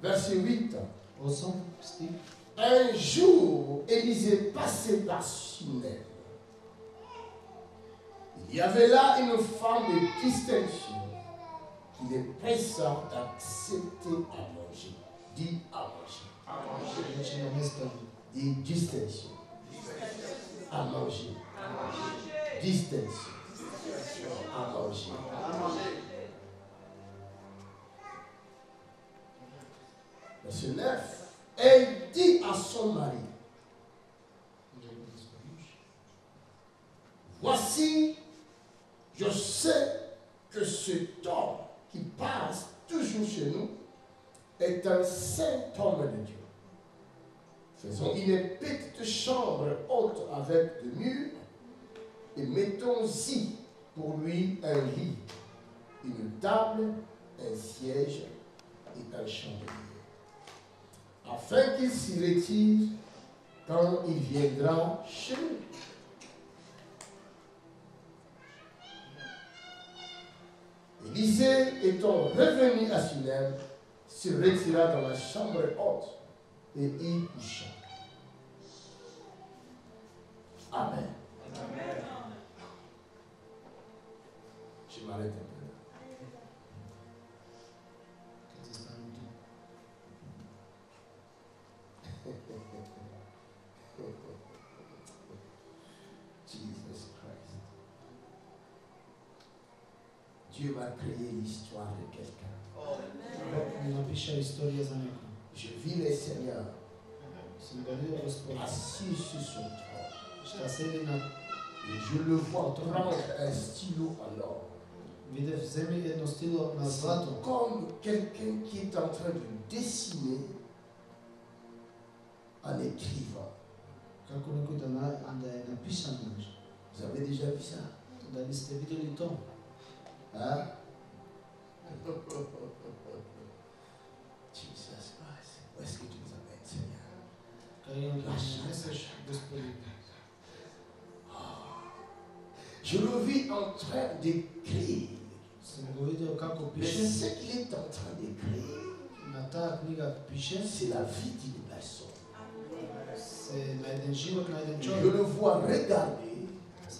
Verset 8. 8 stih. Un jour, Élisée passait par Sunem. Il y avait là une femme de distinction qui les pressa d'accepter à manger. Dit à manger. Dit distinction. À manger. Distinction. À manger. Verset 9. Elle dit à son mari, voici, je sais que cet homme qui passe toujours chez nous est un saint homme de Dieu. Faisons une petite chambre haute avec des murs et mettons-y pour lui un lit, une table, un siège et un chandelier, afin qu'il s'y retire quand il viendra chez nous. Élisée, étant revenu à Sunem, se retira dans la chambre haute et y coucha. Amen. Amen. Je m'arrête un peu. Jesus Christ. Dieu va créer l'histoire de quelqu'un. Je vis le Seigneur assis sur son trône. Et je le vois prendre un stylo en or. Comme quelqu'un qui est en train de dessiner en écrivant. Vous avez déjà vu ça? Hein? Jesus Christ. Où est-ce que tu nous amènes, Seigneur? Je le vis en train d'écrire. Mais ce qu'il est en train d'écrire, c'est la vie d'une personne. Je le vois regarder. Et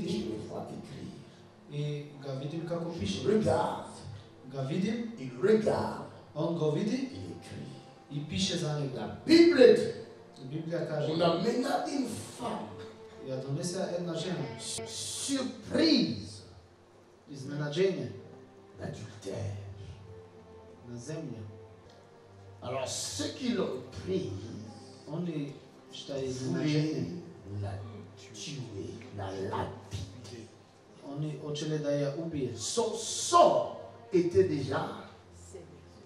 je le vois écrire. Je regarde. Il regarde. Il écrit. La Bible dit, on amena une femme surprise, l'adultère. Alors ceux qui l'ont pris voulaient la tuer, la lapider. Son sort était déjà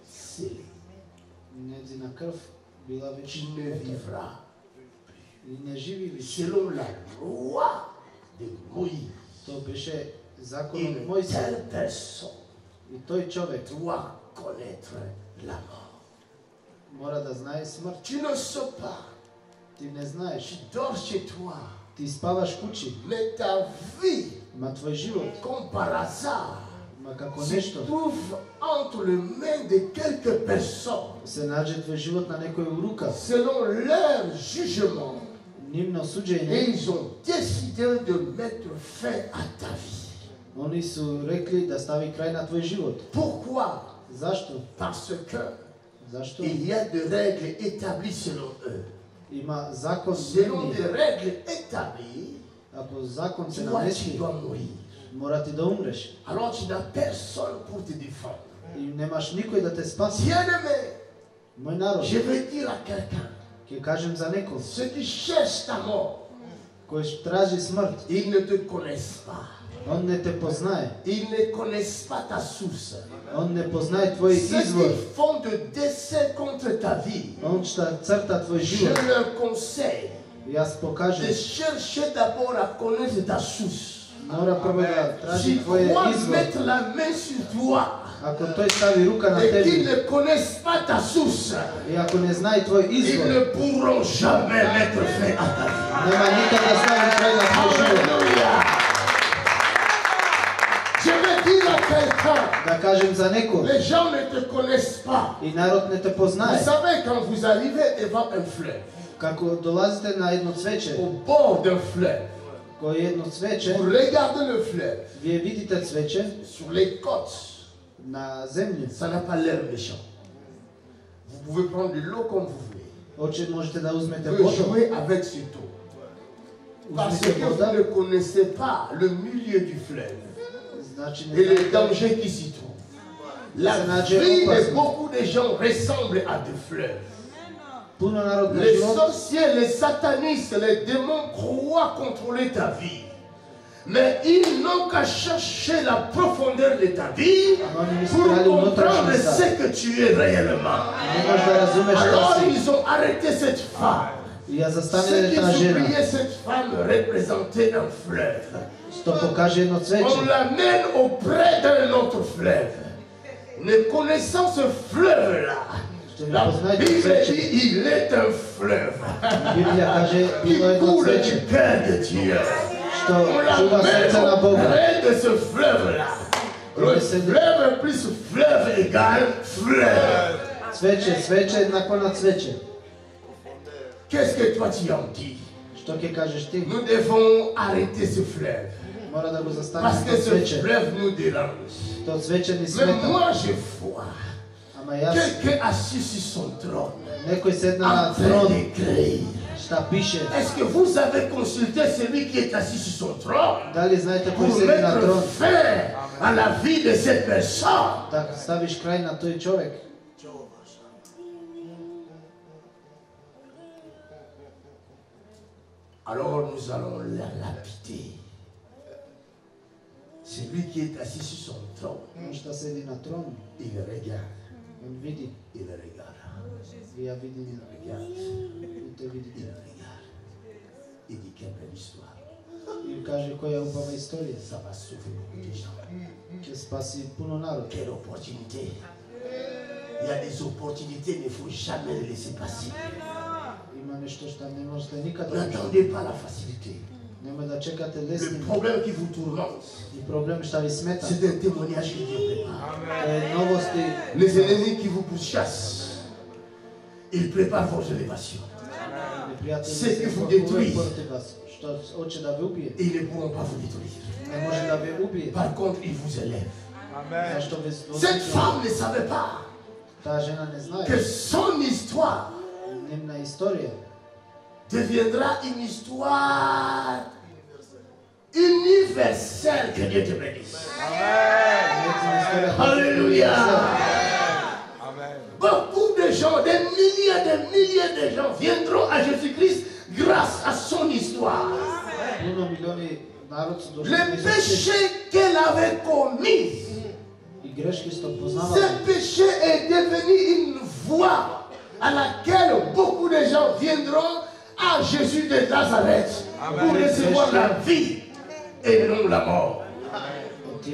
scellé. Tu ne vivras plus. Selon la loi de Moïse, une telle personne doit connaître la mort. Tu ne sais pas. Tu dors chez toi. Mais ta vie, comme par hasard, se trouve entre les mains de quelques personnes selon leur jugement. Et ils ont décidé de mettre fin à ta vie. Pourquoi? Parce que il y a des règles établies selon eux. Selon des règles établies, tu dois mourir. Alors tu n'as personne pour te défendre. Bien-aimé, je veux dire à quelqu'un, ceux qui cherchent ta mort, ils ne te connaissent pas. Ils ne connaissent pas ta source. Ceux qui font de desseins contre ta vie, je leur conseille de chercher d'abord à connaître ta source. Si toi mettre la main sur toi et qu'ils ne connaissent pas ta source, ils ne pourront jamais mettre fin à ta vie. Alléluia. Je veux dire à quelqu'un, les gens ne te connaissent pas. Vous savez, quand vous arrivez devant un fleuve, au bord d'un fleuve, vous regardez le fleuve, sur les côtes, ça n'a pas l'air méchant. Vous pouvez prendre de l'eau comme vous voulez. Vous pouvez jouer avec ce eau. Parce que vous ne connaissez pas le milieu du fleuve et les dangers qui s'y trouvent. La vie de beaucoup de gens ressemble à des fleuves. Les sorciers, les satanistes, les démons croient contrôler ta vie. Mais ils n'ont qu'à chercher la profondeur de ta vie pour comprendre ce que tu es réellement. Alors ils ont arrêté cette femme. Ce qu'ils oubliaient, cette femme représentait un fleuve. On l'amène auprès d'un autre fleuve. Ne connaissant ce fleuve-là, la Bible dit il est un fleuve qui coule du cœur de Dieu. On l'amène auprès de ce fleuve-là. Le fleuve plus fleuve égale fleuve. Qu'est-ce que toi tu en dis? Nous devons arrêter ce fleuve. Parce que ce fleuve nous dérange. Mais moi je vois quelqu'un assis sur son trône en train d'écrire. Est-ce que vous avez consulté celui qui est assis sur son trône pour mettre fin à la vie de cette personne? Alors nous allons la lapider. Celui qui est assis sur son trône, il regarde. Il regarde. Il regarde. Il dit quelle belle histoire. Ça va sauver beaucoup de gens. Quelle opportunité. Il y a des opportunités, il ne faut jamais les laisser passer. N'attendez pas la facilité. Le problème qui vous tourmente, c'est un témoignage qui Dieu prépare. Les ennemis qui vous pourchassent, ils préparent vos élévations. Ce qui vous détruit, ils ne pourront pas vous détruire. Par contre, ils vous élèvent. Cette femme ne savait pas que son histoire deviendra une histoire universelle. Que Dieu te bénisse. Alléluia. Beaucoup de gens, des milliers de gens viendront à Jésus-Christ grâce à son histoire. Le péché qu'elle avait commis, ce péché est devenu une voie à laquelle beaucoup de gens viendront à Jésus de Nazareth pour recevoir la vie et non la mort. Il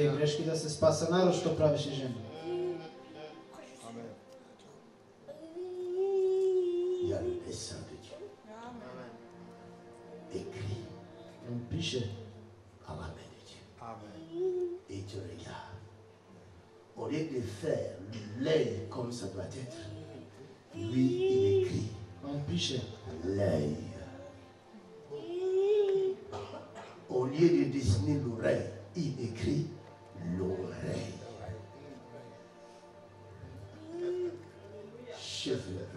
y a le dessein de Dieu écrit à la main de Dieu. Et tu regardes. Au lieu de faire l'œil comme ça doit être, lui il écrit l'œil. Au lieu de dessiner l'oreille, il écrit l'oreille. Cheveux,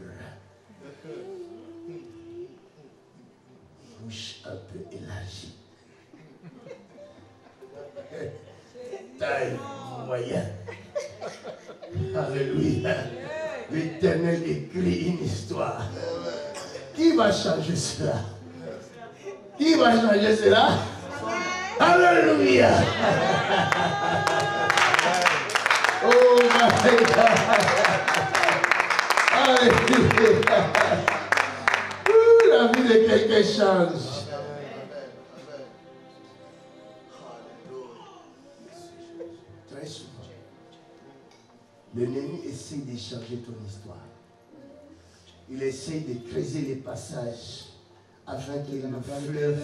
bouche un peu élargie, taille moyenne. Alléluia. L'Éternel écrit une histoire. Qui va changer cela? Qui va changer cela? Alléluia. Oh my God. Alléluia. La vie de quelqu'un change. Très souvent, l'ennemi essaie de changer ton histoire. Il essaie de creuser les passages afin que le fleuve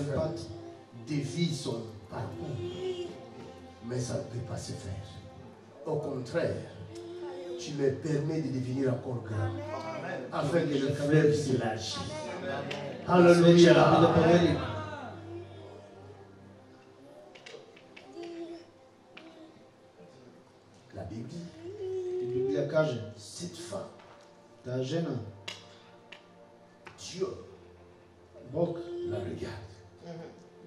dévie son parcours. Mais ça ne peut pas se faire. Au contraire, tu me permets de devenir encore grand. Afin que le fleuve s'élargisse. Alléluia. La Bible dit, cette femme, Dieu la regarde.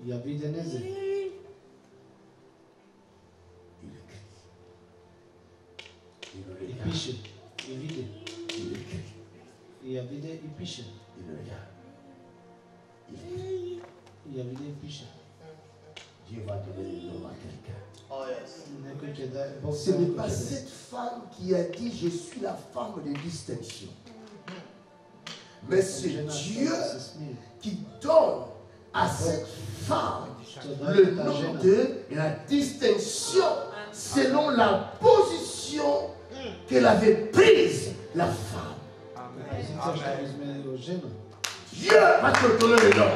Il écrit. Il le regarde. Il écrit. Il le regarde. Dieu va donner le nom à quelqu'un. Oh yes. Ce n'est pas cette femme qui a dit je suis la femme de distinction. Mais c'est Dieu qui donne à cette femme le nom de la distinction selon la position qu'elle avait prise, la femme. Dieu va te donner le nom.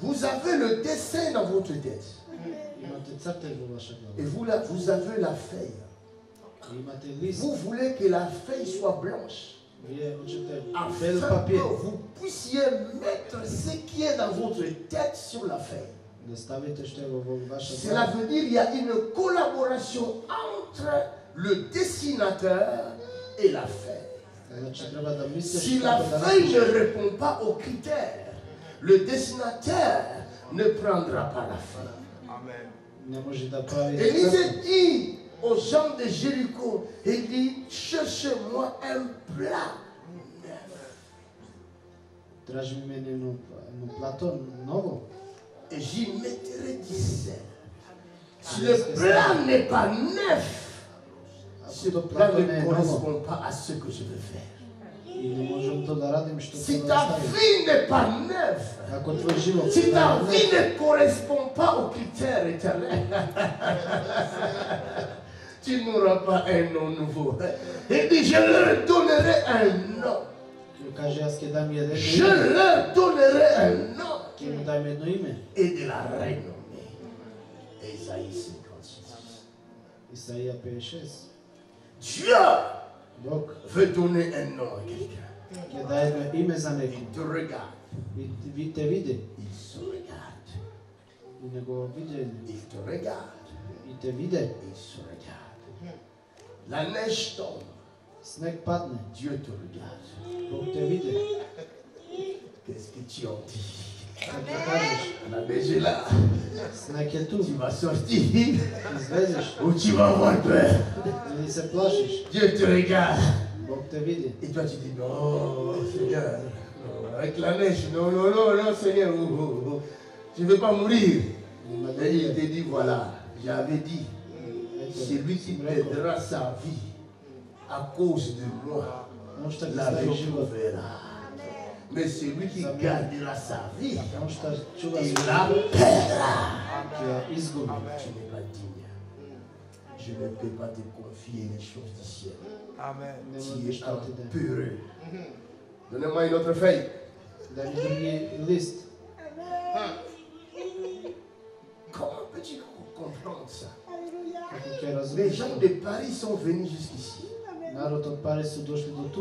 Vous avez le dessin dans votre tête. Et vous avez la feuille. Vous voulez que la feuille soit blanche. Afin que vous puissiez mettre ce qui est dans votre tête sur la feuille. Cela veut dire qu'il y a une collaboration entre le dessinateur et la feuille. Si la feuille ne répond pas aux critères, le dessinateur ne prendra pas la feuille. Élisée dit aux gens de Jéricho, il dit, cherchez-moi un plat neuf. Et j'y mettrai du sel. Si le plat n'est pas neuf, ce plat ne correspond pas à ce que je veux faire. Si ta vie n'est pas neuve, si ta vie ne correspond pas aux critères éternels, tu n'auras pas un nom nouveau. Il dit, je leur donnerai un nom. Je leur donnerai un nom et de la renommée. Ésaïe 56. Dieu veut donner un nom à quelqu'un. Il te regarde. Il se regarde. Il te regarde. Il se regarde. La neige tombe. Dieu te regarde. Qu'est-ce que tu en dis? La neige est là. Tu vas sortir ou tu vas avoir peur. Dieu te regarde. Et toi tu dis non Seigneur, non, avec la neige, non Seigneur, je ne veux pas mourir. Et il te dit voilà, j'avais dit, celui qui perdra sa vie à cause de moi, la retrouvera. Mais celui qui gardera sa vie, il la perdra. Tu n'es pas digne. Je ne peux pas te confier les choses du ciel. Amen. Tu es un peureux. Donnez-moi une autre feuille. Comment peux-tu comprendre ça? Les gens de Paris sont venus jusqu'ici.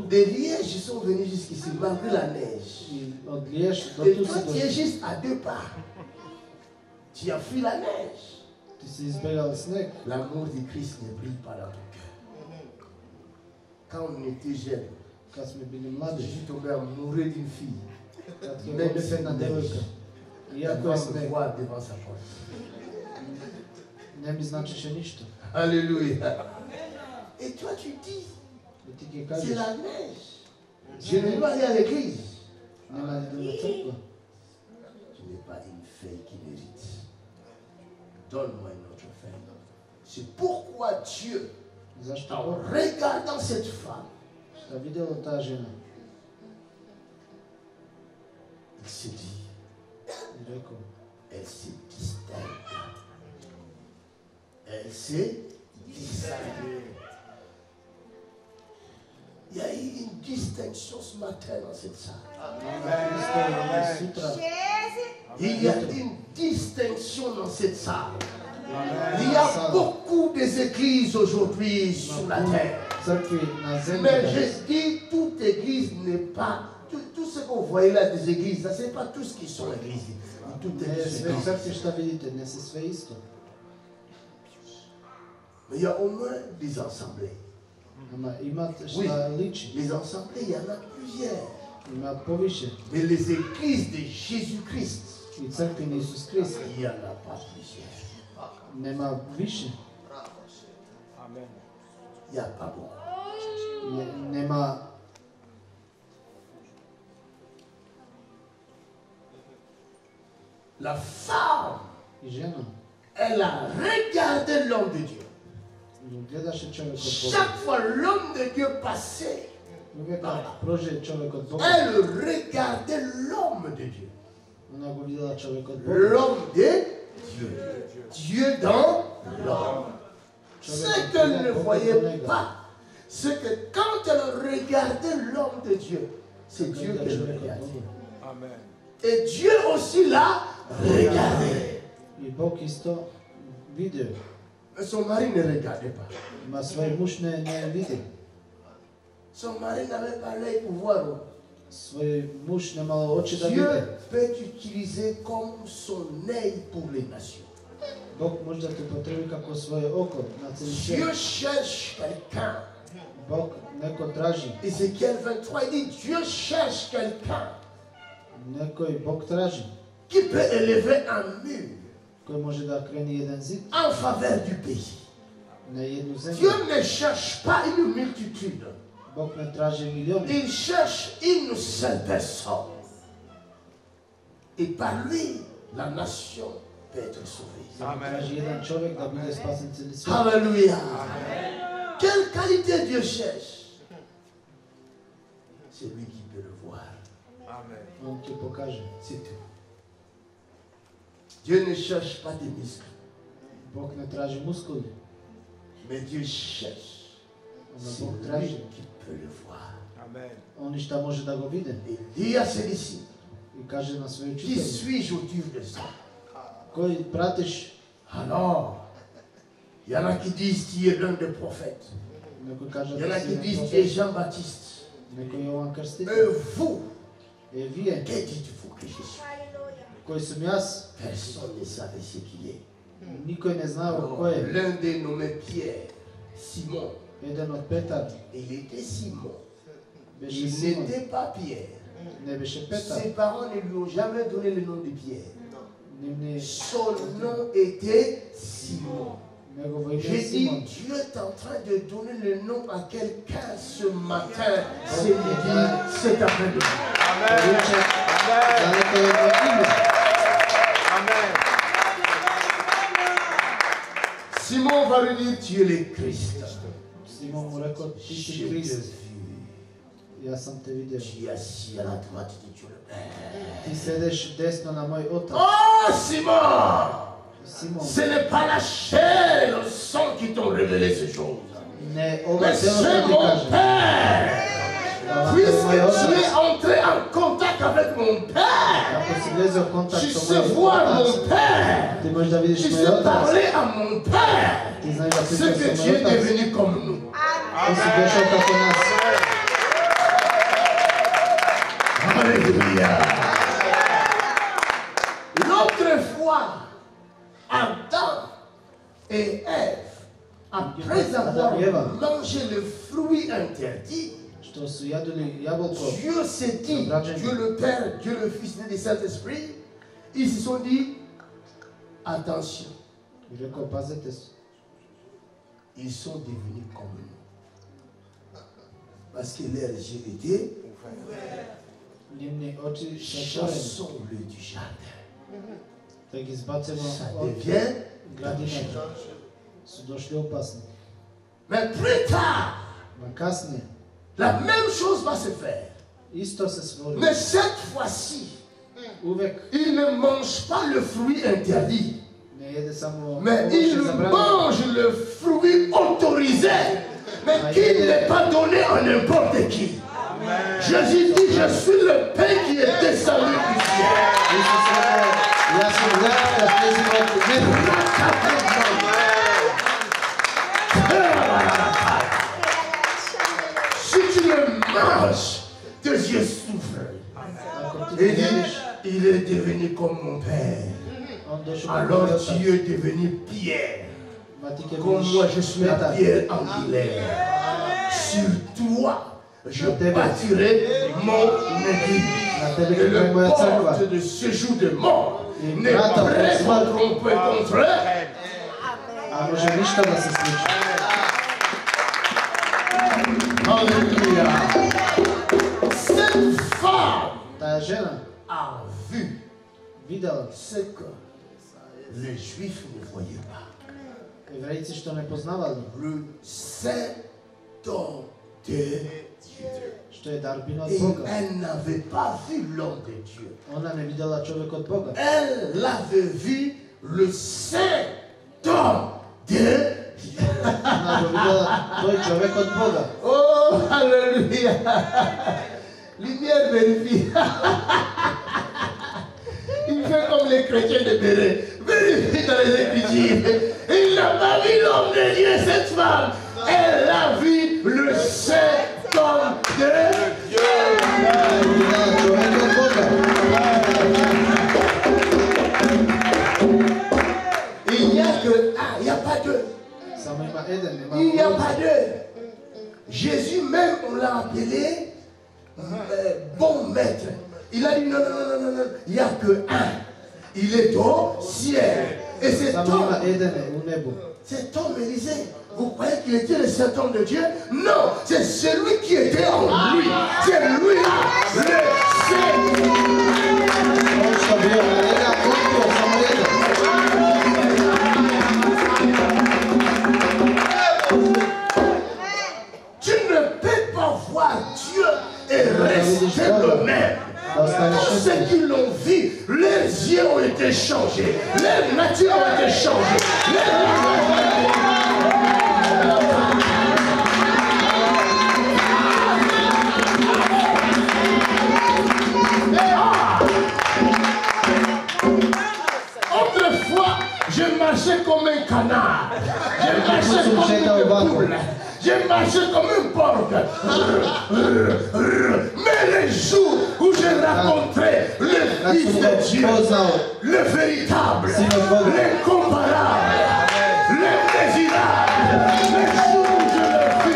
Des Liège sont venus jusqu'ici malgré la neige. Et toi tu es juste à 2 pas. Tu as fui la neige. L'amour de Christ ne brille pas dans ton cœur. Quand on était jeune, je suis tombé amoureux d'une fille. Même si elle doit me voir devant sa porte. Alléluia. Et toi tu dis, c'est la neige. Je ne vais pas aller à l'église. Tu n'es pas une fille qui mérite. Donne-moi une autre feuille. C'est pourquoi Dieu, en regardant cette femme, il se dit, elle se distingue. Elle se distingue. Il y a eu une distinction ce matin dans cette salle. Amen. Il y a une distinction dans cette salle. Il y a beaucoup d'églises aujourd'hui sur la terre. Mais je dis, toute église n'est pas... Tout ce que vous voyez là des églises, ce n'est pas tout ce qui sont églises. Mais il y a au moins des assemblées. Oui, les assemblées, il y en a plusieurs. Mais les églises de Jésus-Christ, il n'y en a pas plusieurs. Il n'y a pas beaucoup. La femme, elle a regardé l'homme de Dieu. Chaque fois l'homme de Dieu passait, elle regardait l'homme de Dieu. L'homme de Dieu. Dieu dans l'homme. Ce qu'elle ne voyait pas, c'est que quand elle regardait l'homme de Dieu, c'est Dieu qu'elle regardait. Amen. Et Dieu aussi l'a regardé. Mais son mari ne regardait pas. Son mari n'avait pas l'œil pour voir. Dieu peut utiliser comme son œil pour les nations. Dieu cherche quelqu'un. Ézéchiel 23 dit, Dieu cherche quelqu'un qui peut élever un mur en faveur du pays. Dieu ne cherche pas une multitude. Il cherche une seule personne. Et par lui, la nation peut être sauvée. Amen. Alléluia. Quelle qualité Dieu cherche? C'est lui qui peut le voir. Amen. C'est tout. Dieu ne cherche pas des muscles. Mais Dieu cherche. C'est lui qui peut le voir. Amen. Il dit à ses disciples, qui suis-je autour de ça? Alors, il y en a qui disent tu es l'un des prophètes. Il y en a qui disent tu es Jean-Baptiste. Et vous, que dites-vous que je suis? Personne ne savait ce qu'il est. L'un des nommés Pierre, Simon. Il était Simon. Il n'était pas Pierre. Ses parents ne lui ont jamais donné le nom de Pierre. Son nom était Simon. J'ai dit, Dieu est en train de donner le nom à quelqu'un ce matin, ce midi, cet après-midi. Amen. Amen. Simon va lui dire, tu es le Christ. Je t'ai vu. Tu es assis à la droite de Dieu le Père. Oh Simon! Ce n'est pas la chair et le sang qui t'ont révélé ces choses. Mais c'est mon Père. Puisque tu es entré en contact avec mon Père, tu sais voir mon Père, tu sais parler à mon Père, ce que Dieu est devenu comme nous. Alléluia. L'autre fois, Adam et Ève, après avoir mangé le fruit interdit, Dieu s'est dit, Dieu le Père, Dieu le Fils et le Saint-Esprit, ils se sont dit, attention, ils sont devenus comme nous. Parce que leurs yeux étaient ouverts. Chassons-le du jardin. Ça devient mais plus tard, la même chose va se faire. Mais cette fois-ci, il ne mange pas le fruit interdit, mais il mange le fruit autorisé, mais qui n'est pas donné à n'importe qui. Jésus dit, je suis le pain qui est descendu du ciel. Si tu le manges, tes yeux s'ouvrent. Et dit, il est devenu comme mon Père. Alors tu es devenu pierre. Comme moi je suis la pierre angulaire. Sur toi, je bâtirai mon église. Et le porte de séjour de mort n'est prêt contre elle. Alléluia. Cette femme a vu ce que les Juifs ne voyaient pas. Le Saint-Homme de Dieu. Et elle n'avait pas vu l'homme de Dieu. Elle avait vu le Saint-Homme de Dieu. Oh, alléluia. Lumière vérifie. Il fait comme les chrétiens de Béret. Vérifie dans les Écritures. Il n'a pas vu l'homme de Dieu, cette femme. Elle a vu le Saint-Homme de Dieu. Il n'y a que un, il n'y a pas deux. Il n'y a pas deux. Jésus même, on l'a appelé bon maître. Il a dit non, il n'y a que un. Il est au ciel. Et cet homme Élisée, vous croyez qu'il était le Saint-Homme de Dieu? Non, c'est celui qui était en lui. C'est lui le Saint. Tu ne peux pas voir Dieu et rester le même. Tous ceux qui l'ont vu, leurs yeux ont été changés, leur nature a été changée, Autrefois, je marchais comme un canard, je marchais comme une poule. J'ai marché comme un porc. Mais les jours où j'ai rencontré le Fils de Dieu, le véritable, l'incomparable, l'indésirable, les jours où je l'ai vu.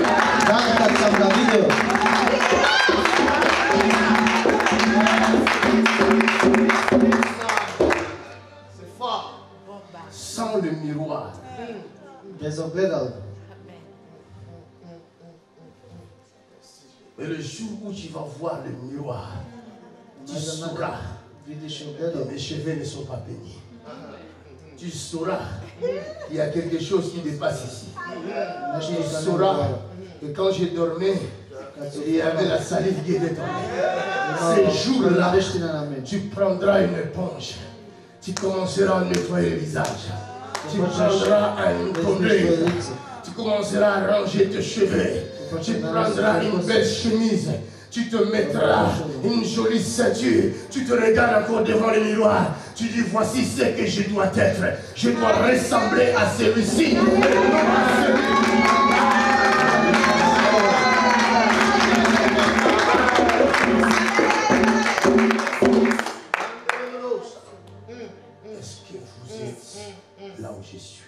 C'est fort. Sans le miroir. Mais le jour où tu vas voir le miroir, tu sauras que mes cheveux ne sont pas peignés. Tu sauras qu'il y a quelque chose qui dépasse ici. Tu sauras que quand je dormais, il y avait la salive qui était tombée. Ces jours-là, tu prendras une éponge. Tu commenceras à nettoyer le visage. Tu prendras un tondeuse. Tu commenceras à ranger tes cheveux. Tu prendras une belle chemise, tu te mettras une jolie ceinture, tu te regardes encore devant le miroir, tu dis voici ce que je dois être, je dois ressembler à celui-ci, non à celui-ci. Est-ce que vous êtes là où je suis?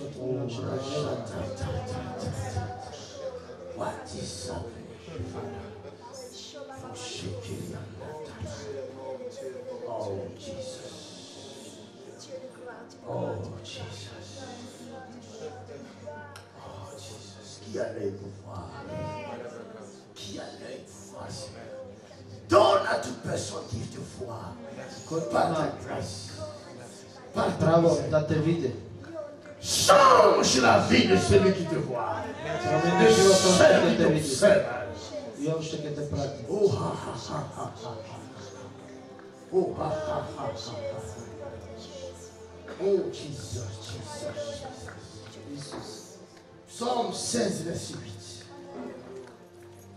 Oh, what is happening? Oh, Jesus. Oh, Jesus. Oh, Jesus. Qui a l'œil pour voir? Qui a l'œil pour voir? Donne à toute personne qui te voit. Par ta grâce. Par ta misère. Change la vie de celui qui te voit. De celui qui t'observe. I on ще ќе те прати. Oh, ha, ha, ha, ha, ha, ha. Oh, ha, ha, ha, ha, ha. Oh, Jesus, Jesus, Jesus. Psaume 16, verset 8.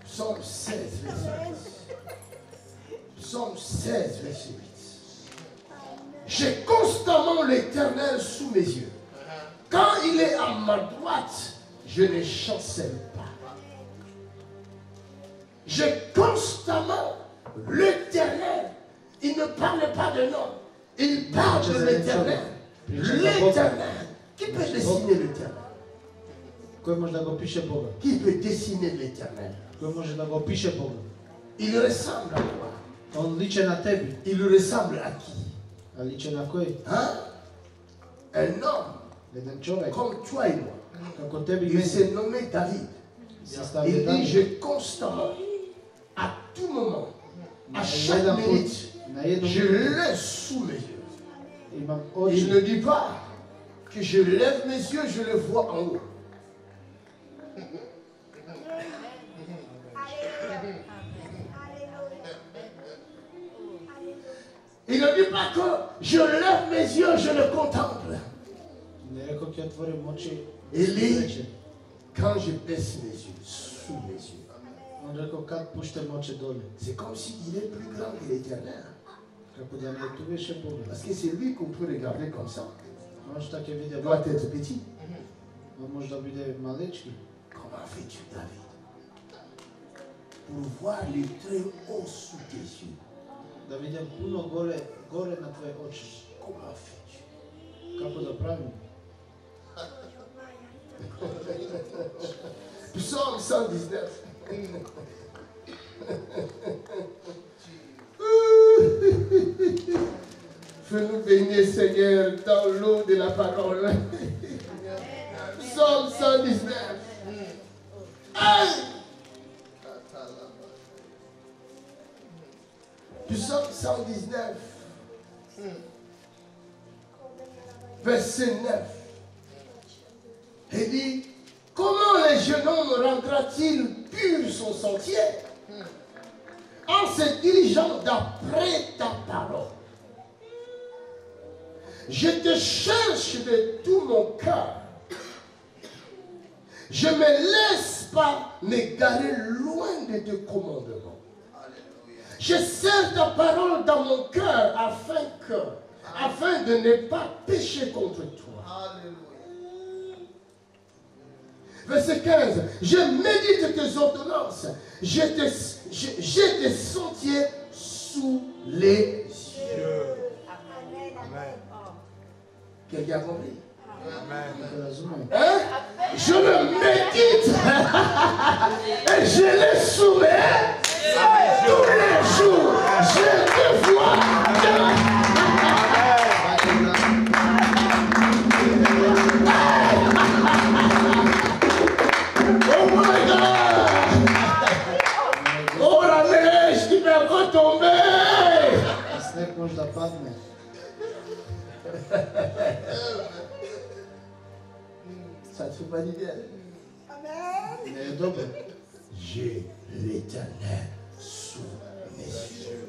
Psaume 16, verset 8. Psaume 16, verset 8. J'ai constamment l'Éternel sous mes yeux. Quand il est à ma droite, je ne chancelle pas. J'ai constamment l'Éternel. Il ne parle pas de nom. Il parle de l'Éternel. L'Éternel. Qui peut dessiner l'Éternel? Qui peut dessiner l'Éternel? Il ressemble à toi. Il ressemble à qui? Hein? Un homme comme toi et moi. Il s'est nommé David. Il dit, j'ai constamment, à tout moment, à chaque minute, je l'ai sous mes yeux. Il ne dit pas que je lève mes yeux, je le vois en haut. Il ne dit pas que je lève mes yeux, je le contemple. Il dit, quand je baisse mes yeux, sous mes yeux, c'est comme s'il est plus grand que l'Éternel. Parce que c'est lui qu'on peut regarder comme ça. Il doit être petit. Comment fais-tu, David, pour voir les très hauts sous tes yeux? Comment fais-tu? Psaume 119. Fais-nous baigner, Seigneur, dans l'eau de la parole. Psaume 119. Aïe! Psaume 119. Verset 9. Il dit, comment le jeune homme rendra-t-il pur son sentier en se dirigeant d'après ta parole? Je te cherche de tout mon cœur. Je ne me laisse pas m'égarer loin de tes commandements. Je serre ta parole dans mon cœur afin de ne pas pécher contre toi. Verset 15. Je médite tes ordonnances. J'ai tes sentiers sous les yeux. Amen. Quelqu'un a compris? Amen. Hein? Je le médite et je le soumets tous les jours. Je te vois. Oh my God! Oh la neige qui va retomber! Ça te fait pas d'idée? Amen. J'ai l'Éternel sous mes yeux.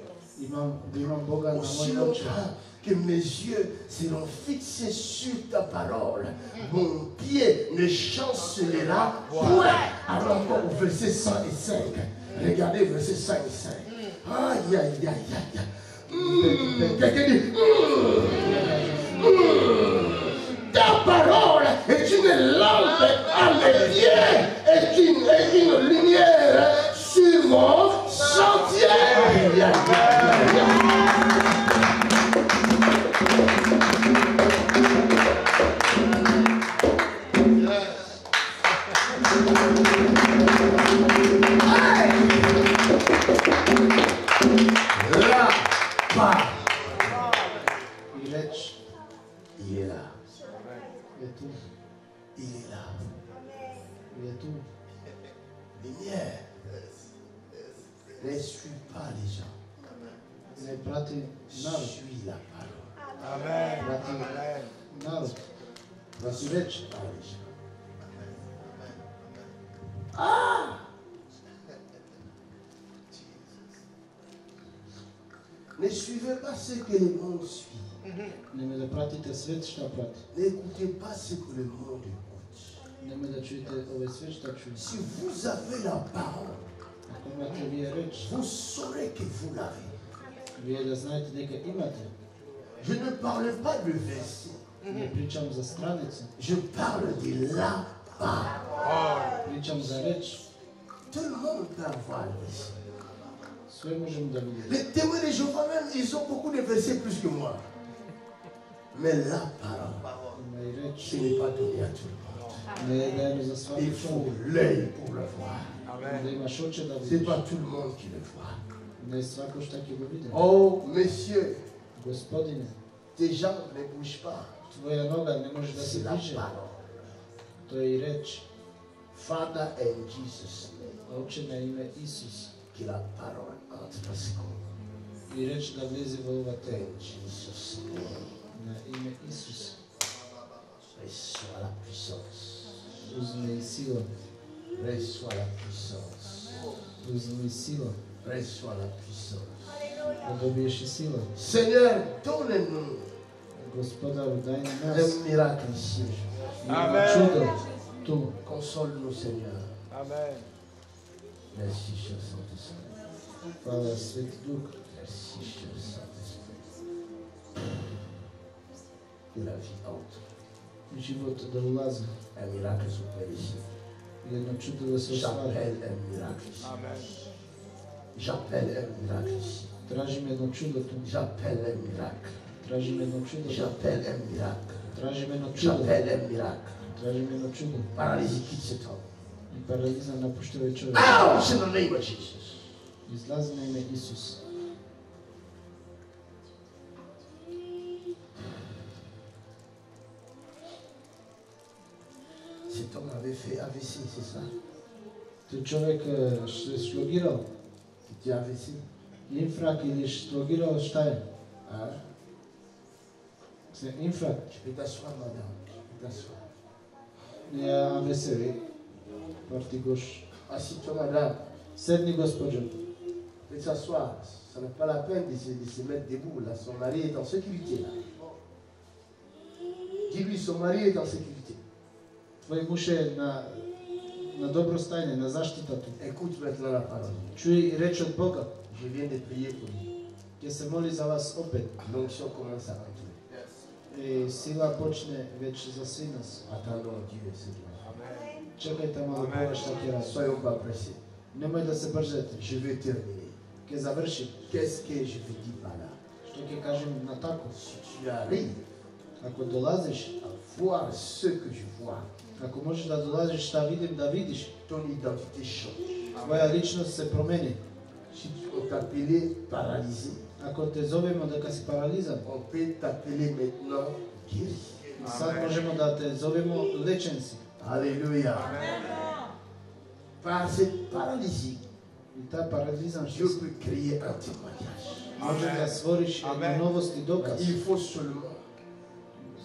Aussi longtemps que mes yeux seront fixés sur ta parole, mon pied ne chancellera point. Alors encore au verset 105. Regardez verset 105. Aïe, aïe, aïe, aïe. Quelqu'un dit, ta parole est une lampe à mes pieds et une lumière sur mon sentier. Aïe, aïe, aïe, il est là. Il est là. Lumière. Ne suis pas les gens. Suis la parole. Amen. Ne suis pas les gens. Ah! Ne suivez pas ce que le monde suit. N'écoutez pas ce que le monde écoute. Si vous avez la parole, vous saurez que vous l'avez. Je ne parle pas de verset. Je parle de la parole. Tout le monde peut avoir le verset. Les témoins de Jéhovah même, ils ont beaucoup de versets plus que moi. Mais la parole, ce n'est pas donné à tout le monde. Il faut l'œil pour le voir. Ce n'est pas tout le monde qui le voit. Oh, messieurs, tes jambes ne bougent pas. C'est la parole. Father in Jesus' name. Que la parole entre dans ce corps. In Jesus' name. Reçois la puissance. Reçois la puissance. Reçois la puissance. Seigneur, donne-nous un miracle ici. Amen. Console-nous, Seigneur. Amen. Merci, cher Saint-Esprit. Merci, cher Saint-Esprit. Que la vie entre. Un miracle s'opère ici. J'appelle un miracle ici. Amen. J'appelle un miracle ici. J'appelle un miracle. J'appelle un miracle. J'appelle un miracle. Paralysie quitte cet homme. Ouch, in the name of Jesus. Cet homme avait fait AVC, c'est ça? Tu čovjek se slogirao. Ti AVC? Infrak ili slogirao, šta je? C'est infrak. Tu peux t'asseoir, madame. Tu peux t'asseoir. Je AVC, oui. Parti gauche. Assis-toi, madame. Sedni, gospođo. Tu peux t'asseoir. Ça n'a pas la peine de se mettre debout. Là, son mari est en sécurité. Là. Dis-lui, son mari est en sécurité. Tvoj muž je na dobro stajne, na zaštita tu. Écoute maintenant la parole. Čuj reč od Boga. Je viens de prier pour lui. Gdje se moli za vas opet. L'onction commence à rentrer. I sila počne već za svi nas. Attendons Dieu, Seigneur. Čekajte malo Boga šta će raditi. Soyons pas pressés. Nemoj da se bržete. Je vais terminer. Ke završim. Qu'est-ce que je te dis par là? Što ke kažem na tako? Si tu arrives Ako dolaziš à voir ce que je vois, ako možeš da dolaziš šta vidim da vidiš, ton identité change. tvoja ličnost se promeni. Si on t'appelait paralysé, Ako te zovemo da kad si paralizan, on peut t'appeler maintenant guéri. sad možemo da te zovemo lečen si. Alléluia. Par cette paralysie, I ta paralizam Dieu što si, peut créer un témoignage. može da stvoriš jednu novost i dokaz. Il faut seulement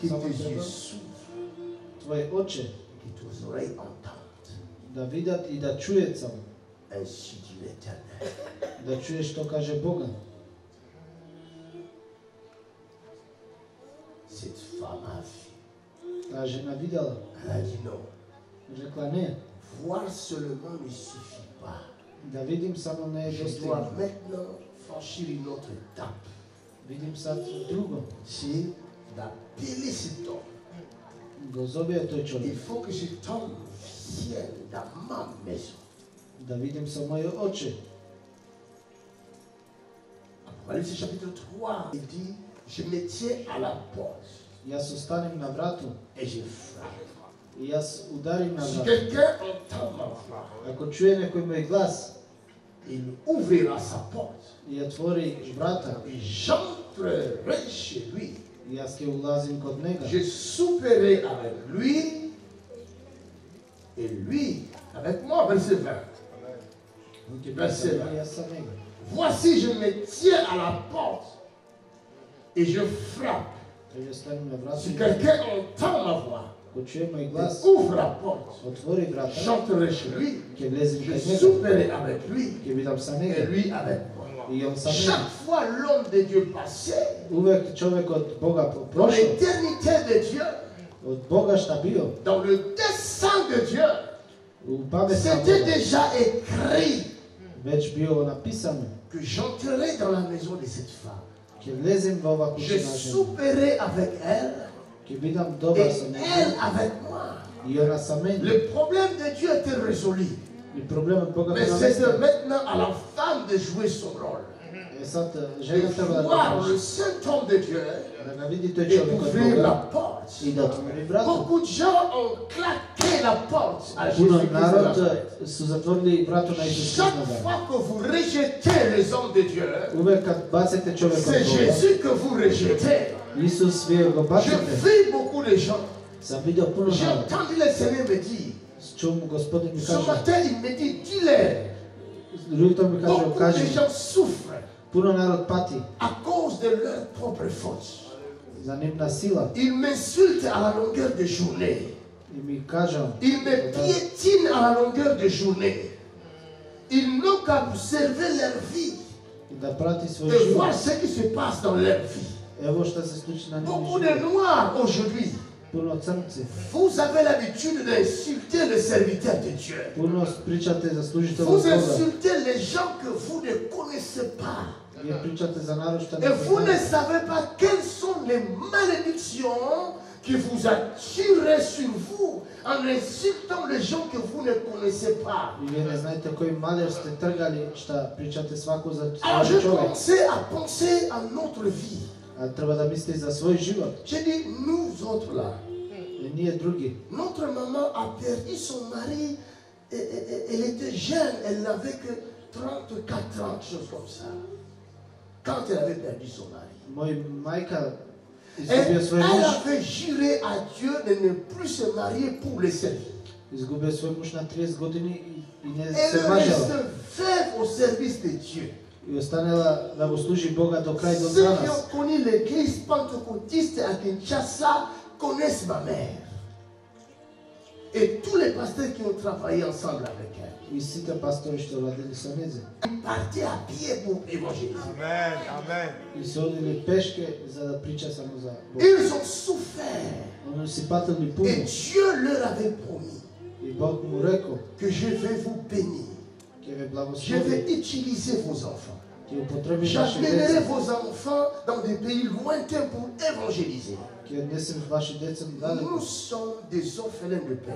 que Samo tes treba yeux s'ouvrent, tvoje oči que tes oreilles entendent. da vidat i da čuje samo. Ainsi dit l'Éternel. Da čuješ što kaže Boga. Cette femme a vu. Ta žena videla, Elle a dit non. rekla ne, Voir seulement ne suffit pas. da vidim samo ne je Je dostigno. dois maintenant franchir une autre étape. Vidim sad drugo. C'est d'appeler cet homme. Go zove toj Il čovjek. faut que cet homme vienne dans ma maison. Da vidim sa moje oči. Apocalypse chapitre 3, il dit, je me tiens à la porte Ja se stanem na vratu et je frappe. i ja udarim na Si vratu. quelqu'un entend ma voix, Ako čuje neko moj glas il ouvrira sa porte i otvori vrata, et j'entrerai chez lui. i ja ske ulazim kod njega. Je souperai avec lui et lui avec moi. Verset 20. Verset 20. Ja sam njega. Voici, je me tiens à la porte et je frappe. Ja stanem na vratu Si i quelqu'un entend ma voix, ako čuje moj il glas, ouvre la porte, otvori vrata, j'entrerai chez lui, ke vlezim je kod njega, souperai avec lui ke vidim sa et njega lui avec moi. Chaque fois l'homme de Dieu passait, dans l'éternité de Dieu, dans le dessein de Dieu, c'était déjà écrit que j'entrerai dans la maison de cette femme. Je souperai avec elle et elle avec moi. Le problème de Dieu était résolu. Mais c'est maintenant à la femme de jouer son rôle. De voir le Saint-Homme de Dieu et ouvrir la porte. Beaucoup de gens ont claqué la porte à Jésus-Christ. Chaque fois que vous rejetez les hommes de Dieu, c'est Jésus que vous rejetez. Je vis beaucoup de gens. J'ai entendu le Seigneur me dire, ce matin il me dit, dis-leur, beaucoup de gens souffrent à cause de leur propre faute. Ils m'insultent à la longueur de journée. Ils me piétinent à la longueur de journée. Ils n'ont qu'à observer leur vie et voir ce qui se passe dans leur vie. Beaucoup de noirs aujourd'hui, vous avez l'habitude d'insulter le serviteur de Dieu. Vous insultez les gens que vous ne connaissez pas. Et vous ne savez pas quelles sont les malédictions qui vous attirent sur vous en insultant les gens que vous ne connaissez pas. Alors je commençais à penser à notre vie. J'ai dit, nous autres là, notre maman a perdu son mari, elle était jeune, elle n'avait que 34 ans, chose comme ça, quand elle avait perdu son mari. Elle avait juré à Dieu de ne plus se marier pour le servir. Elle restait veuve au service de Dieu. Ceux qui ont connu l'église pentecôtiste à Kinshasa connaissent ma mère. Et tous les pasteurs qui ont travaillé ensemble avec elle. Ils partaient à pied pour évangéliser. Amen, amen. Ils ont souffert. Et Dieu leur avait promis que je vais vous bénir. Je vais utiliser vos enfants. J'amènerai vos enfants dans des pays lointains pour évangéliser. Nous sommes des orphelins de père.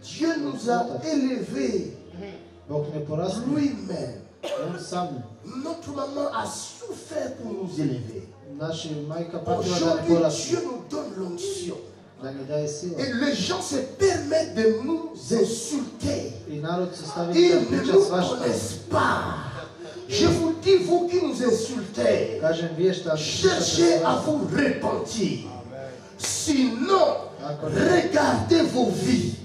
Dieu nous a élevés lui-même. Notre maman a souffert pour nous élever. Aujourd'hui, Dieu nous donne l'onction. Et les gens se permettent de nous insulter. Ils ne nous connaissent pas. Je vous dis, vous qui nous insultez, cherchez à vous repentir. Sinon, regardez vos vies.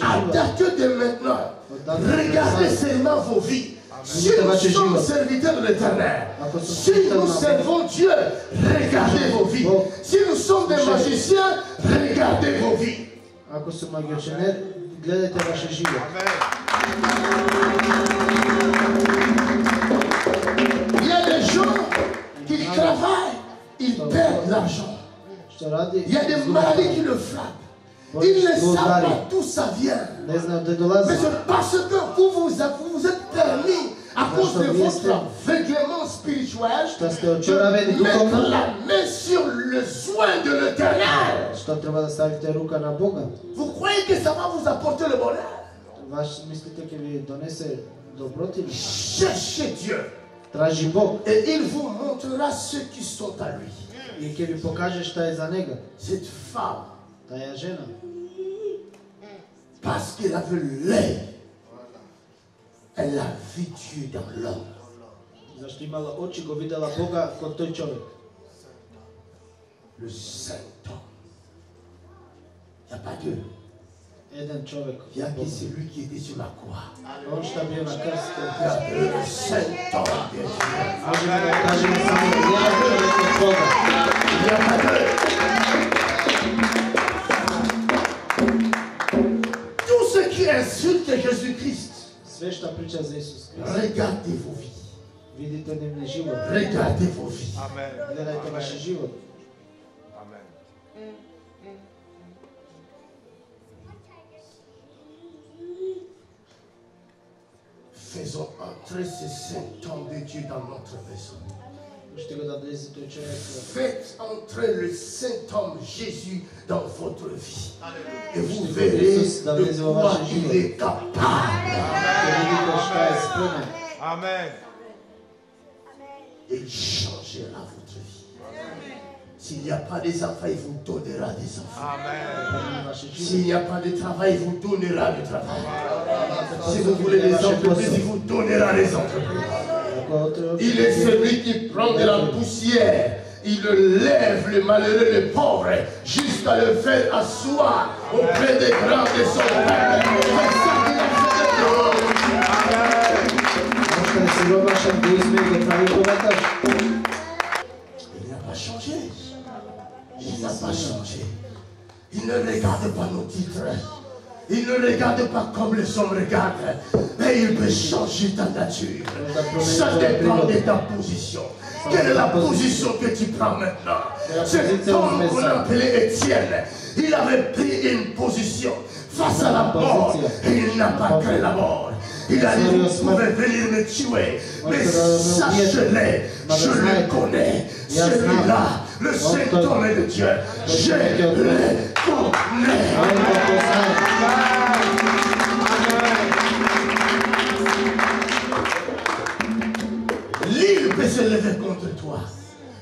À date de maintenant, regardez seulement vos vies. Si nous sommes serviteurs de l'Éternel, si nous servons Dieu, regardez vos vies. Si nous sommes des magiciens, regardez vos vies. Il y a des gens qui travaillent, ils perdent l'argent. Il y a des maladies qui le frappent. Ils ne savent pas d'où ça vient. Mais c'est parce que vous êtes permis, à cause de votre aveuglement spirituel, de mettre la main sur le soin de l'Éternel. Vous croyez que ça va vous apporter le bonheur? Cherchez Dieu. Et il vous montrera ceux qui sont à lui. Cette femme, parce qu'elle avait l'œil, elle a vu Dieu dans l'homme. Le Saint-Homme. Il n'y a pas deux. Il y a que celui qui était sur la croix. Le Saint-Homme de Dieu. Il n'y a pas deux. Tous ceux qui insultent Jésus-Christ, regardez vos vies. Regardez vos vies. Amen. Amen. Faisons entrer ces saints hommes de Dieu dans notre maison. Faites entrer le Saint-Homme Jésus dans votre vie. Et vous verrez de quoi il est capable. Amen. Et il changera votre vie. S'il n'y a pas des enfants, il vous donnera des enfants. Amen. S'il n'y a pas de travail, il vous donnera du travail. Si vous voulez des entreprises, il vous donnera des entreprises. Il est celui qui prend de la poussière. Il lève le malheureux, le pauvre, jusqu'à le faire asseoir auprès des grands de son Père. C'est ça qu'il a fait de nous. Il n'a pas changé. Il n'a pas changé. Il ne regarde pas nos titres. Il ne regarde pas comme les hommes regardent, mais il peut changer ta nature. Ça dépend de ta position. Quelle est la position que tu prends maintenant? Cet homme qu'on appelait Étienne, il avait pris une position face à la mort et il n'a pas craint la mort. Il a dit, vous pouvez venir me tuer, mais sachez-le, je le connais. Celui-là, le Saint-Homme de Dieu, je le connais. L'île peut se lever contre toi.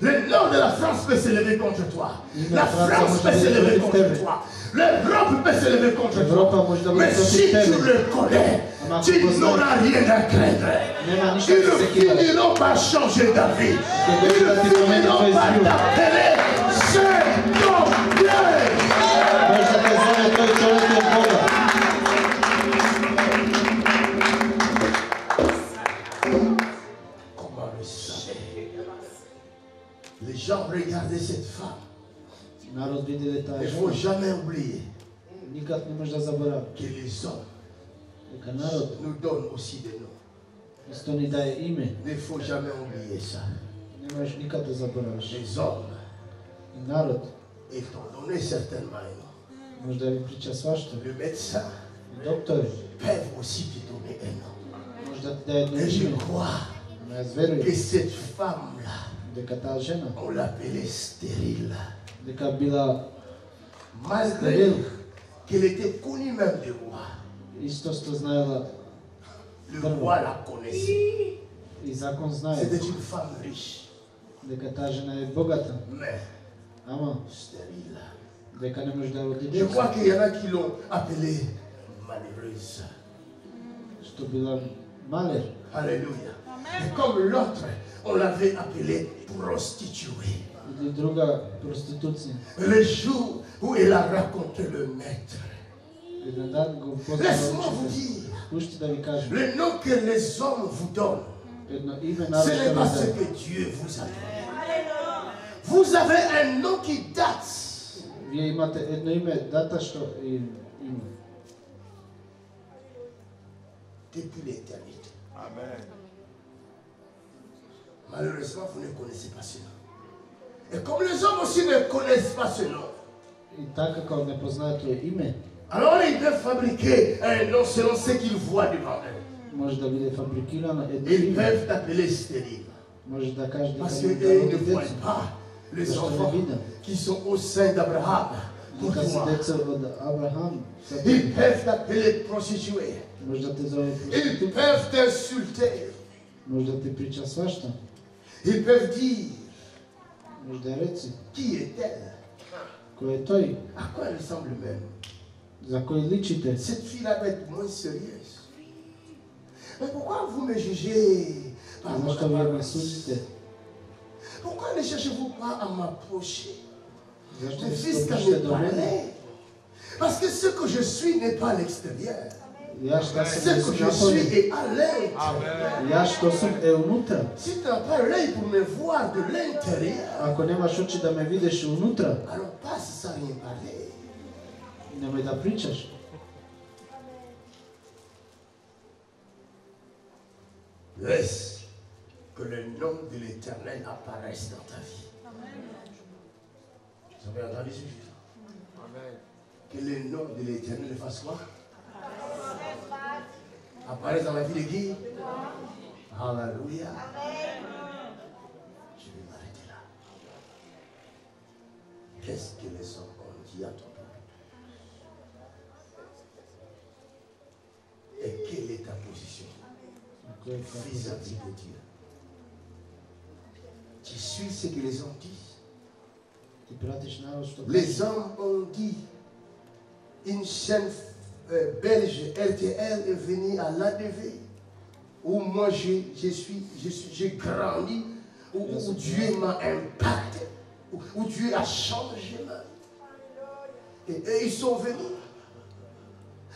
Le nord de la France peut se lever contre toi. La France peut se lever contre toi. L'Europe peut se lever contre toi. Mais si tu le connais, tu n'auras rien à craindre. Ils ne finiront pas changer d'avis. Ils ne finiront pas t'appeler Saint-Dieu. Comment le savoir? Les gens regardaient cette femme. Il ne faut jamais oublier que les hommes nous donnent aussi des noms. Il ne faut jamais oublier ça. Les hommes, ils t'ont donné certainement un nom. Le médecin peuvent aussi te donner un nom. Et je crois que cette femme-là, on l'appelait stérile. Malgré qu'elle était connue même du roi. Le roi la connaissait. C'était une femme riche. Mais stérile. Je crois qu'il y en a qui l'ont appelée malheureuse. Alléluia. Et comme l'autre, on l'avait appelée prostituée. Le jour où elle a raconté le maître, laisse-moi vous dire, le nom que les hommes vous donnent, ce n'est pas ce que Dieu vous a donné. Vous avez un nom qui date. Depuis l'éternité. Amen. Malheureusement, vous ne connaissez pas ce nom. Et comme les hommes aussi ne connaissent pas ce nom, alors ils peuvent fabriquer un nom selon ce qu'ils voient devant eux. Ils peuvent t'appeler stérile. Parce qu'ils ne voient pas les enfants qui sont au sein d'Abraham. Ils peuvent t'appeler prostituée. Ils peuvent t'insulter. Ils peuvent dire qui est-elle? À quoi elle ressemble même? Cette fille-là va être moins sérieuse. Mais pourquoi vous me jugez par mon apparence? Pourquoi ne cherchez-vous pas à m'approcher? Mon fils, quand je parlais, parce que ce que je suis n'est pas à l'extérieur. Ce que je suis est à l'intérieur. Si tu n'as pas l'œil pour me voir de l'intérieur, alors passe sans rien parler. Laisse Que le nom de l'Éternel apparaisse dans ta vie. Vous avez entendu ce jour? Amen. Que le nom de l'Éternel fasse quoi? Apparaisse dans la vie de qui? Alléluia. Je vais m'arrêter là. Qu'est-ce que les hommes ont dit à ton peuple? Et quelle est ta position vis-à-vis de Dieu? Tu suis ce que les hommes disent. Les hommes ont dit, une chaîne belge RTL est venue à l'ADV, où moi j'ai grandi, où Dieu m'a impacté, où Dieu a changé ma vie. Et ils sont venus.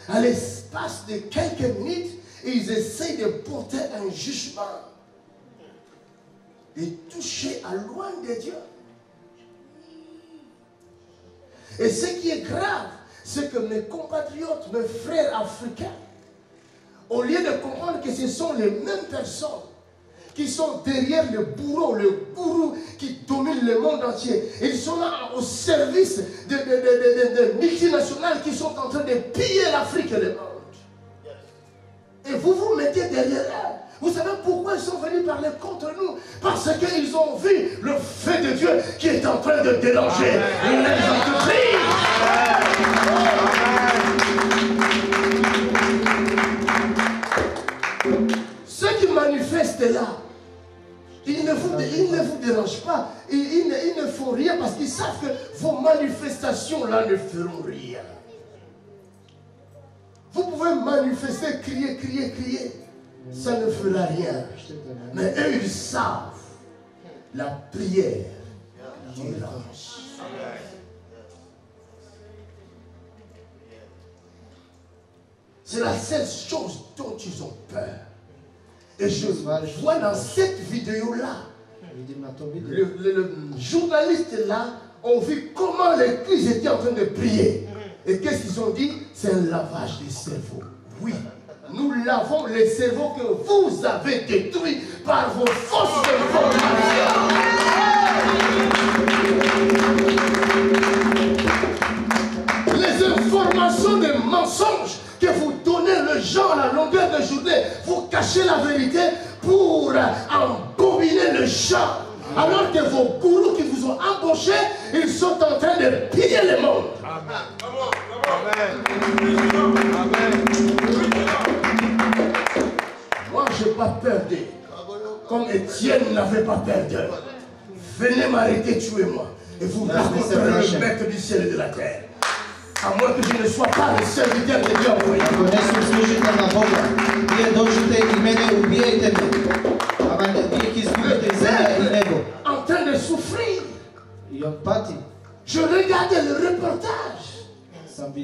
À l'espace de quelques minutes, ils essayent de porter un jugement, de toucher à loin de Dieu. Et ce qui est grave, c'est que mes compatriotes, mes frères africains, au lieu de comprendre que ce sont les mêmes personnes qui sont derrière le bourreau, le gourou qui domine le monde entier, ils sont là au service de multinationales qui sont en train de piller l'Afrique et le monde. Et vous vous mettez derrière eux. Vous savez pourquoi ils sont venus parler contre nous? Parce qu'ils ont vu le feu de Dieu qui est en train de déranger les entreprises. Ceux qui manifestent là, ils ne vous dérangent pas. Ils ne font rien parce qu'ils savent que vos manifestations là ne feront rien. Vous pouvez manifester, crier, crier, crier. Ça ne fera rien. Mais eux, ils savent la prière dérange. C'est la seule chose dont ils ont peur. Et je vois dans cette vidéo-là, le journaliste là ont vu comment l'église était en train de prier. Et qu'est-ce qu'ils ont dit? C'est un lavage des cerveaux. Oui. Nous lavons les cerveaux que vous avez détruits par vos fausses informations. Les informations des mensonges que vous donnez aux gens à la longueur de journée, vous cachez la vérité pour embobiner le champ. Alors que vos gourous qui vous ont embauché, ils sont en train de piller le monde. Amen. Amen. Moi, je n'ai pas peur d'eux. Comme Étienne n'avait pas peur d'eux. Venez m'arrêter, tuez-moi. Et vous raconterez le maître du ciel et de la terre. À moins que je ne sois pas le serviteur de Dieu envoyé. En train de souffrir. Je regardais le reportage.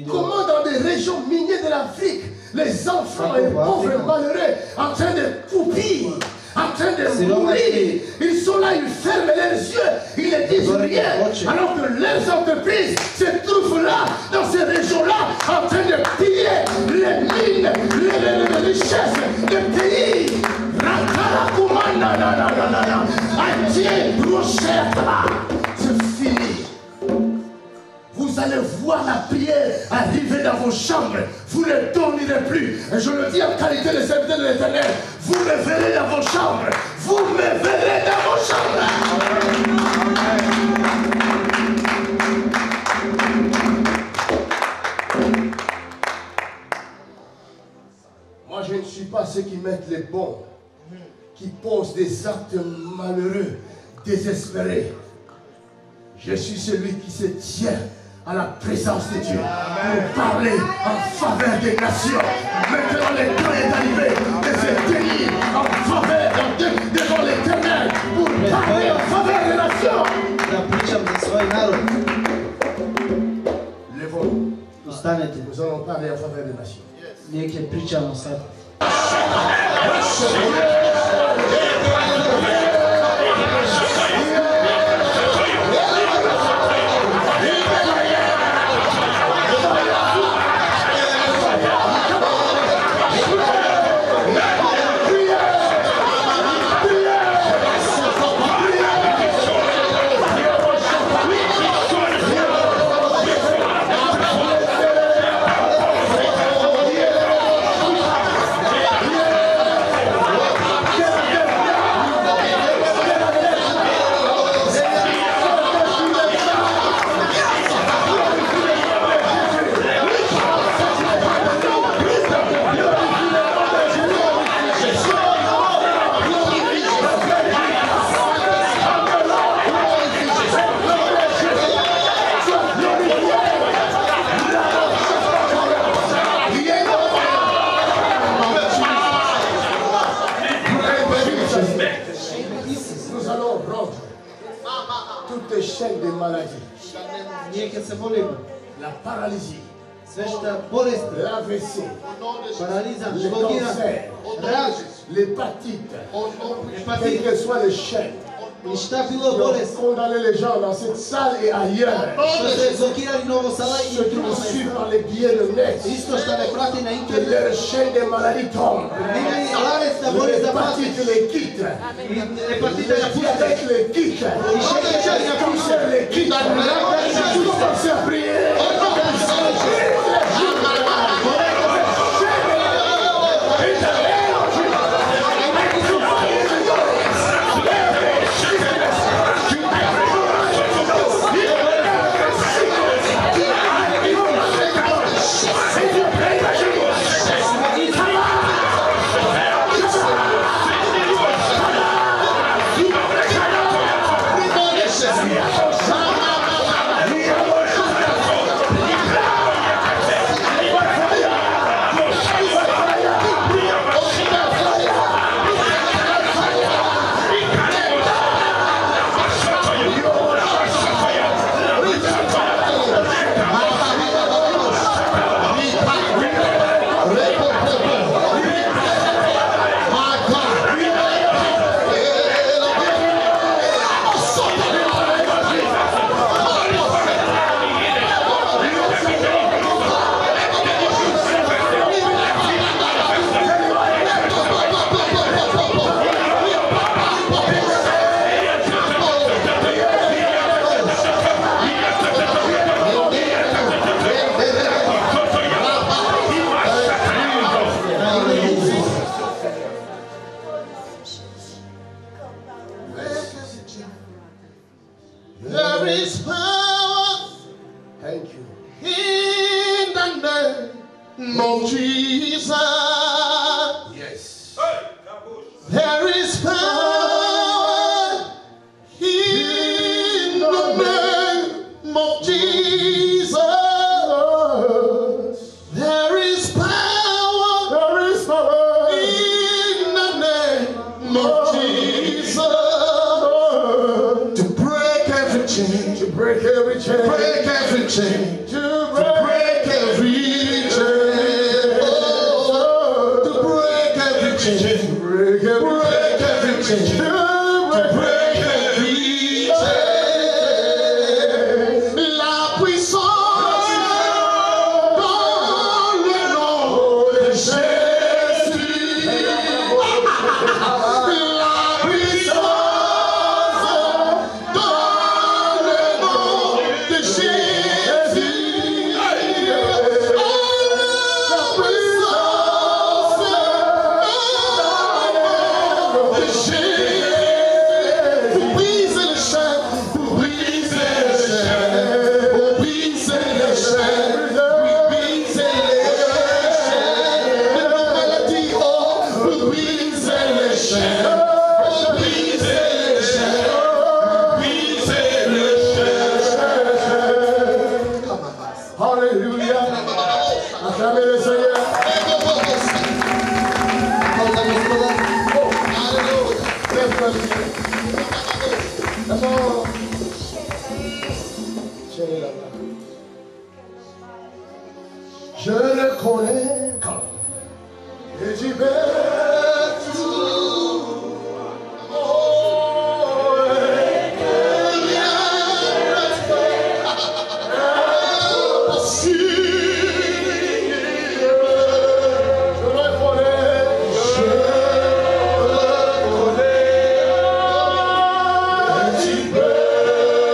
Comment dans des régions minières de l'Afrique, les enfants et les pauvres malheureux en train de croupir, en train de mourir, ils sont là, ils ferment leurs yeux, ils ne disent rien, alors que leurs entreprises se trouvent là, dans ces régions-là, en train de piller les mines, les richesses des pays. C'est fini. Vous allez voir la prière arriver dans vos chambres. Vous ne dormirez plus. Et je le dis en qualité de serviteur de l'Éternel. Vous me verrez dans vos chambres. Vous me verrez dans vos chambres. Moi, je ne suis pas ceux qui mettent les bombes, qui posent des actes malheureux, désespérés. Je suis celui qui se tient à la présence de Dieu pour parler en faveur des nations. Maintenant, le temps est arrivé de se tenir en faveur devant l'Éternel pour parler en faveur des nations. Levons-nous. Nous allons parler en faveur des nations. Toutes chaînes de maladie. La paralysie. L'AVC. Le cancer. L'hépatite. Quelles que soient les chaînes. Condamner les gens dans cette salle et ailleurs. Ceux qui nous suivent par les billets de net. Que leur chaîne de maladie tombe. L'hépatite les quitte. Le diabète les quitte. Le cancer les quitte. Tous pensez à prier. Je le connais et j'y vais tout. Oh, et rien impossible. Je le connais, et j'y vais tout.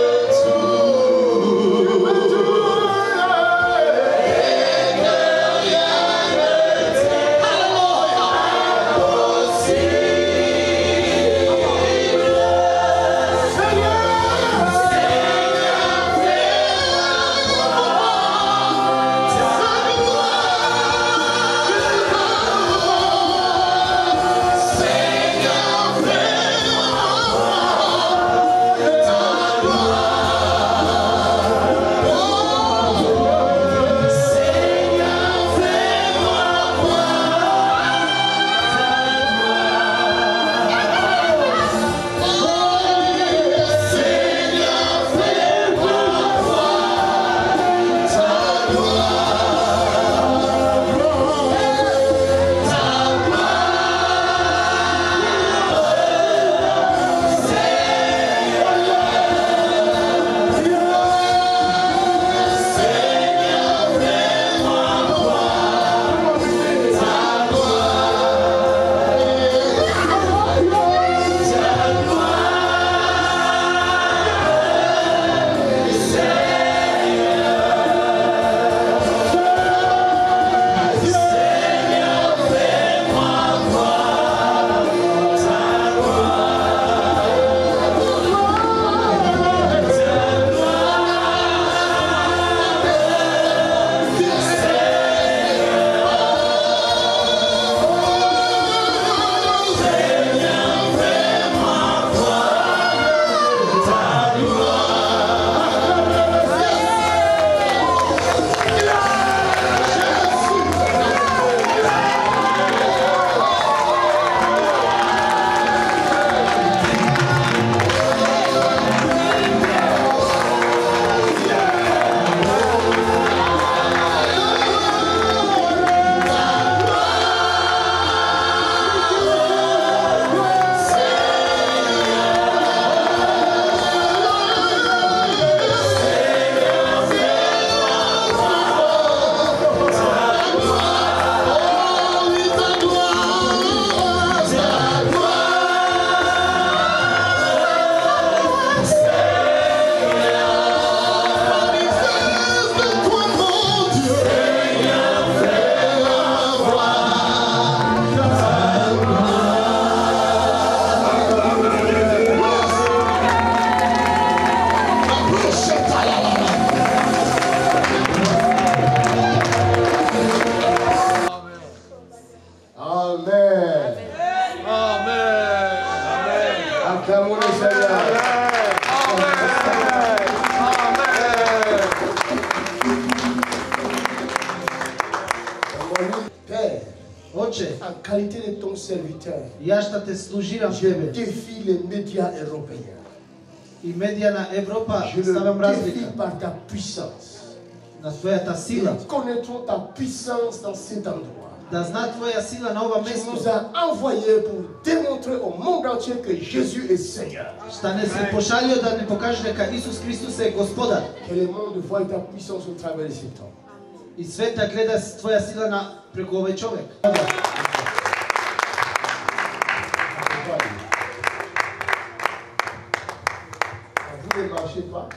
en qualité de ton serviteur, je défie les médias européens. I media na Evropa Je stavljam le défie razlika. par ta puissance. Na tvoja ta sila. Ils connaîtront ta puissance dans cet endroit. Da zna tvoja sila na ovom Tu mestu. nous as envoyés pour démontrer au monde entier que Jésus est Seigneur. Šta ne si pošalio da ne pokaže neka Isus Hristos je gospodar. Que le monde voie ta puissance au travers de cet homme. I sveta gleda tvoja sila na preko ovaj čovjek. Vous ne marchez pas.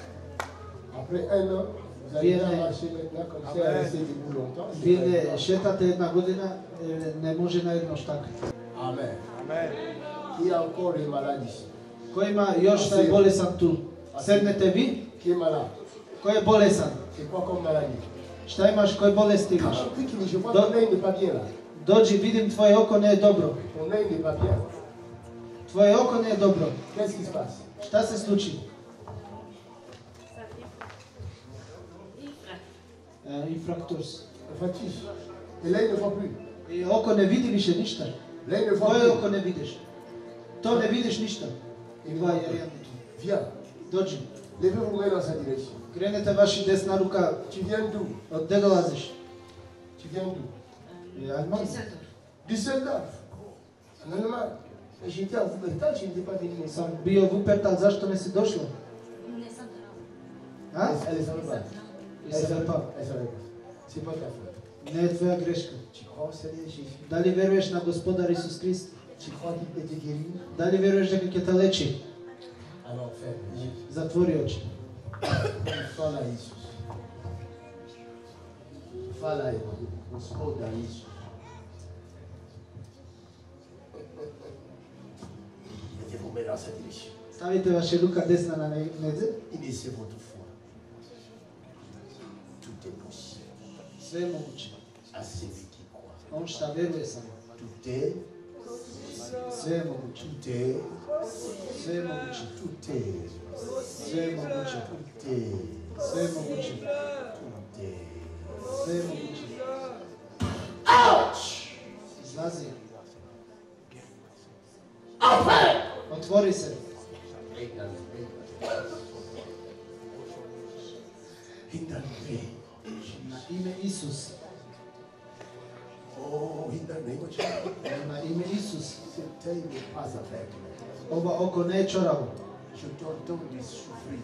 Après un an, vous allez marcher maintenant comme ça, rester debout longtemps. Vi ne šetate jedna godina, ne može na jedno štakati. Amen. Amen. Il y a encore des malades ici. Ko ima još da je bolesan tu? Sednete vi? Qui est malade? Ko je bolesan? C'est quoi comme maladie? Šta imaš, koje bolesti imaš? Je vois ton œil n'est pas bien là. Dođi, vidim tvoje oko ne je dobro. Ton œil n'est pas bien. Tvoje oko ne je dobro. Qu'est-ce qui se passe? Šta se sluči? Infrakturs. Fatigue. Et l'œil ne voit plus. I oko ne vidi više ništa. L'œil ne voit Koje plus. oko ne vidiš? To ne vidiš ništa. I dva je Viens. Dođi. Levez vos mains dans sa direction. Krenete vaši desna ruka. Tu viens d'où? Od gde dolaziš? Tu viens d'où? Allemand. Düsseldorf. En Allemagne. J'étais à Wuppertal, je n'étais pas venu. Sam bio u Wuppertal, zašto ne si došla? A? Elle ne savait pas. I savait pas. Elle savait pas. C'est pas ta faute. Ne je tvoja greška. Tu crois au Seigneur Jésus? Da li veruješ na gospodar Isus Krist? Tu crois qu'il peut te guérir? Da li veruješ da će te leči? Alors ferme. Zatvori oči. Fala Isus. Fala Gospoda Isus. Mettez-vous mains dans sa direction. Stavite vaše ruka desna na nedze. Initiez votre foi. Tout est possible. Sve je moguće. À celui qui croit. On šta veruje samo. Tout est. Sve je moguće. Tout est. Sve je moguće. Tout est. Sve je moguće. Tout est. Sve je moguće. Tout est. Sve je moguće. Ouch! Izlazi. Enfin! Otvori se. Na ime Isus. Oh, in the name of Jesus. Na ime Isus. Cet œil n'est pas aveugle. Ova oko ne je čoravo. Je t'ordonne de souffrir.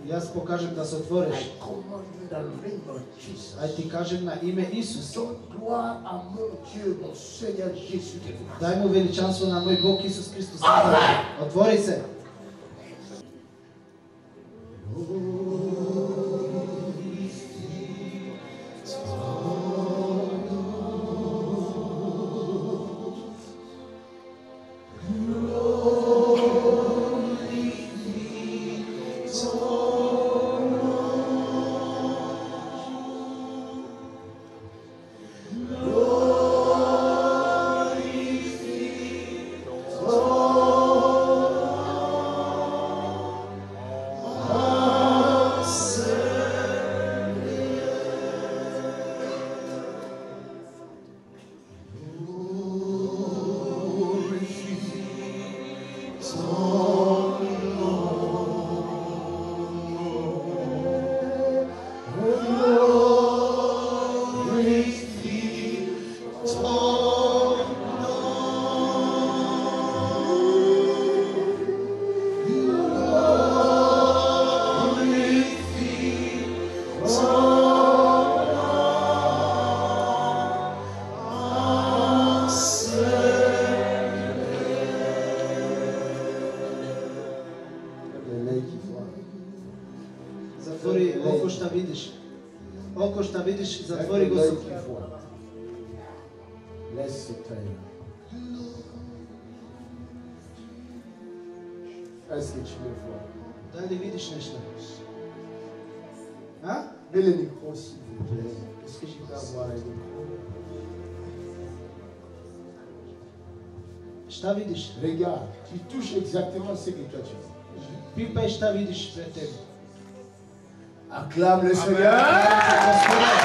Ja pokažem da se otvoriš. I command dans le name of Jesus. Aj ti kažem na ime Isus. Donne gloire à mon Dieu, mon Seigneur Jésus de Nazareth. Daj mu veličanstvo na moj Bog Isus Kristus. Otvori se. Zatvori oko šta vidiš. Oko šta vidiš, zatvori go sutra. Laisse cet œil. Est-ce que tu me vois? Da li vidiš nešto? A? Mets le micro s'il vous plaît. Est-ce que je peux avoir un micro? Šta vidiš? Regarde, tu touches exactement ce que toi tu veux. Pipaj šta vidiš pred tebi. Acclame le Seigneur. Gospodar.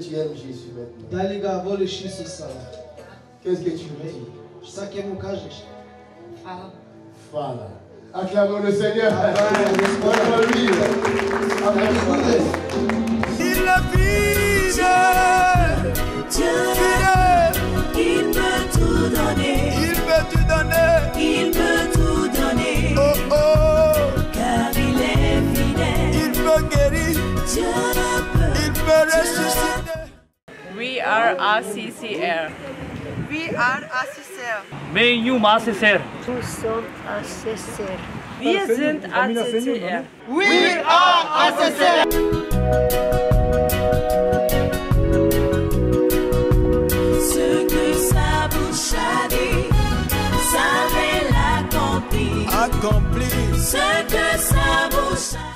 tu aimes Jésus maintenant? Da li ga voliš Isusa? Qu'est-ce que tu veux? Šta ke mu kažeš? Voilà. Acclamons le Seigneur. Il a fidèle, Il peut tout donner. il peut tout donner. Il peut tout donner. Oh oh, Car il est fidèle. il peut guérir, Dieu peut. il peut ressusciter. We are ACCR. We are ACCR. Nous sommes ACCR. Wir sind ACCR. We are ACCR. Ce que sa bouche a dit, ça va l'accomplir. Accompli. Ce que sa bouche a